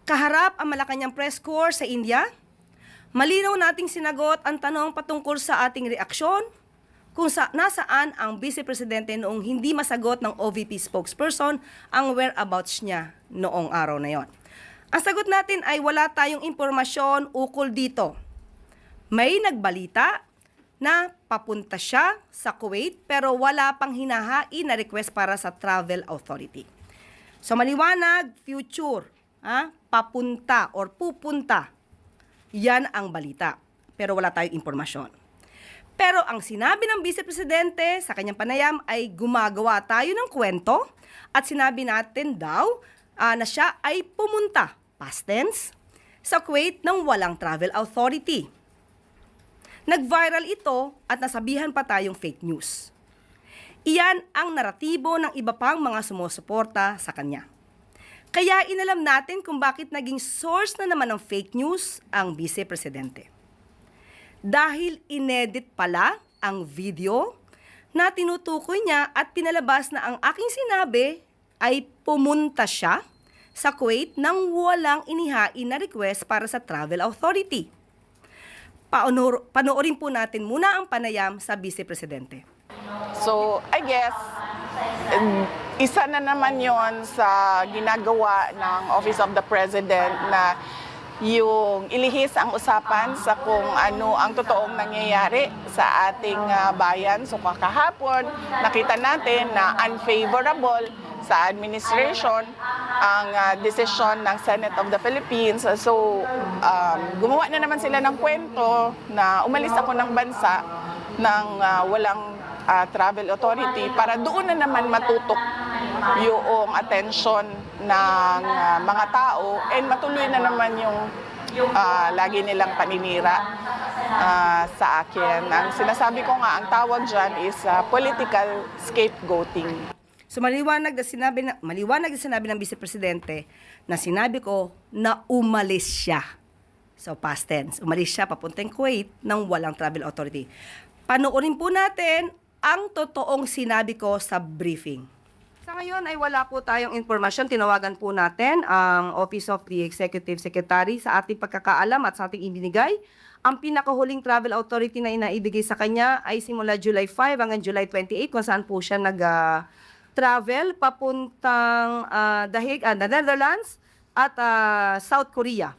Kaharap ang Malacanang Press Corps sa India, malinaw nating sinagot ang tanong patungkol sa ating reaksyon kung nasaan ang Vice Presidente noong hindi masagot ng OVP spokesperson ang whereabouts niya noong araw na yon. Ang sagot natin ay wala tayong impormasyon ukol dito. May nagbalita na papunta siya sa Kuwait pero wala pang hinahain na request para sa travel authority. So maliwanag, future, papunta or pupunta, yan ang balita. Pero wala tayong impormasyon. Pero ang sinabi ng Vice Presidente sa kanyang panayam ay gumagawa tayo ng kwento at sinabi natin daw na siya ay pumunta, past tense, sa Kuwait ng walang travel authority. Nag-viral ito at nasabihan pa tayong fake news. Iyan ang naratibo ng iba pang mga sumusuporta sa kanya. Kaya inalam natin kung bakit naging source na naman ng fake news ang Vice Presidente. Dahil inedit pala ang video na tinutukoy niya at pinalabas na ang aking sinabi ay pumunta siya sa Kuwait nang walang inihain na request para sa travel authority. Panoorin po natin muna ang panayam sa Vice Presidente. So, I guess, isa na naman yon sa ginagawa ng Office of the President na yung ilihis ang usapan sa kung ano ang totoong nangyayari sa ating bayan. So kahapon, nakita natin na unfavorable sa administration ang desisyon ng Senate of the Philippines. So gumawa na naman sila ng kwento na umalis ako ng bansa ng walang travel authority para doon na naman matutok yung attention ng mga tao and matuloy na naman yung lagi nilang paninira sa akin. Ang sinasabi ko nga, ang tawag dyan is political scapegoating. So maliwanag na sinabi ng Vice Presidente na sinabi ko na umalis siya. So past tense, umalis siya papuntang Kuwait ng walang travel authority. Panoorin po natin ang totoong sinabi ko sa briefing. Sa ngayon ay wala po tayong informasyon. Tinawagan po natin ang Office of the Executive Secretary sa ating pagkakaalam at sa ating ibinigay. Ang pinakahuling travel authority na inaibigay sa kanya ay simula July 5 hanggang July 28 kung saan po siya nag-travel papuntang The Netherlands at South Korea.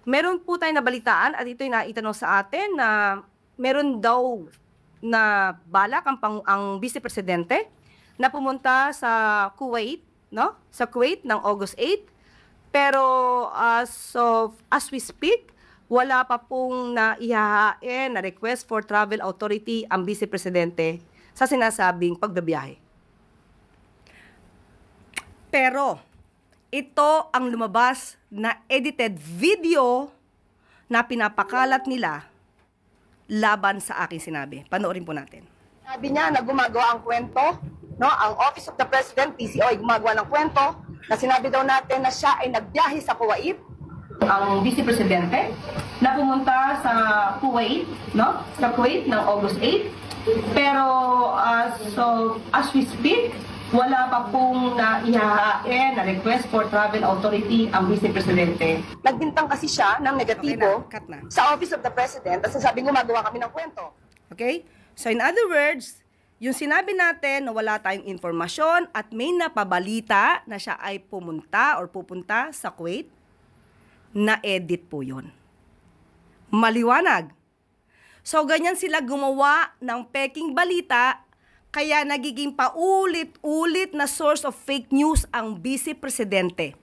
Meron po tayong nabalitaan at ito'y naitanong sa atin na meron daw na balak ang Vice Presidente na pumunta sa Kuwait, no? Sa Kuwait ng August 8. Pero as we speak, wala pa pong naihahain na request for travel authority ang Vice Presidente sa sinasabing pagbabiyahe. Pero ito ang lumabas na edited video na pinapakalat nila laban sa aking sinabi. Panoorin po natin. Sabi niya na gumagawa ang kwento, no? Ang Office of the President, PCO, ay gumagawa ng kwento na sinabi daw natin na siya ay nagbiyahe sa Kuwait. Ang Vice Presidente na pumunta sa Kuwait, no? Sa Kuwait ng August 8. Pero as we speak, wala pa pong naihahain na request for travel authority ang Vice Presidente. Nagbintang kasi siya ng negatibo Okay na. sa Office of the President at sasabi gumagawa kami ng kwento. Okay? So in other words, yung sinabi natin na wala tayong informasyon at may napabalita na siya ay pumunta or pupunta sa Kuwait, na-edit po yun. Maliwanag. So ganyan sila gumawa ng peking balita. Kaya nagiging paulit-ulit na source of fake news ang Vice Presidente.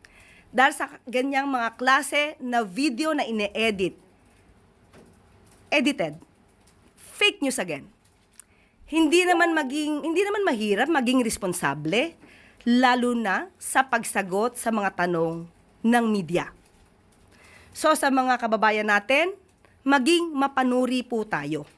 Dahil sa ganyang mga klase na video na ine-edit. Edited. Fake news again. Hindi naman mahirap maging responsable, lalo na sa pagsagot sa mga tanong ng media. So sa mga kababayan natin, maging mapanuri po tayo.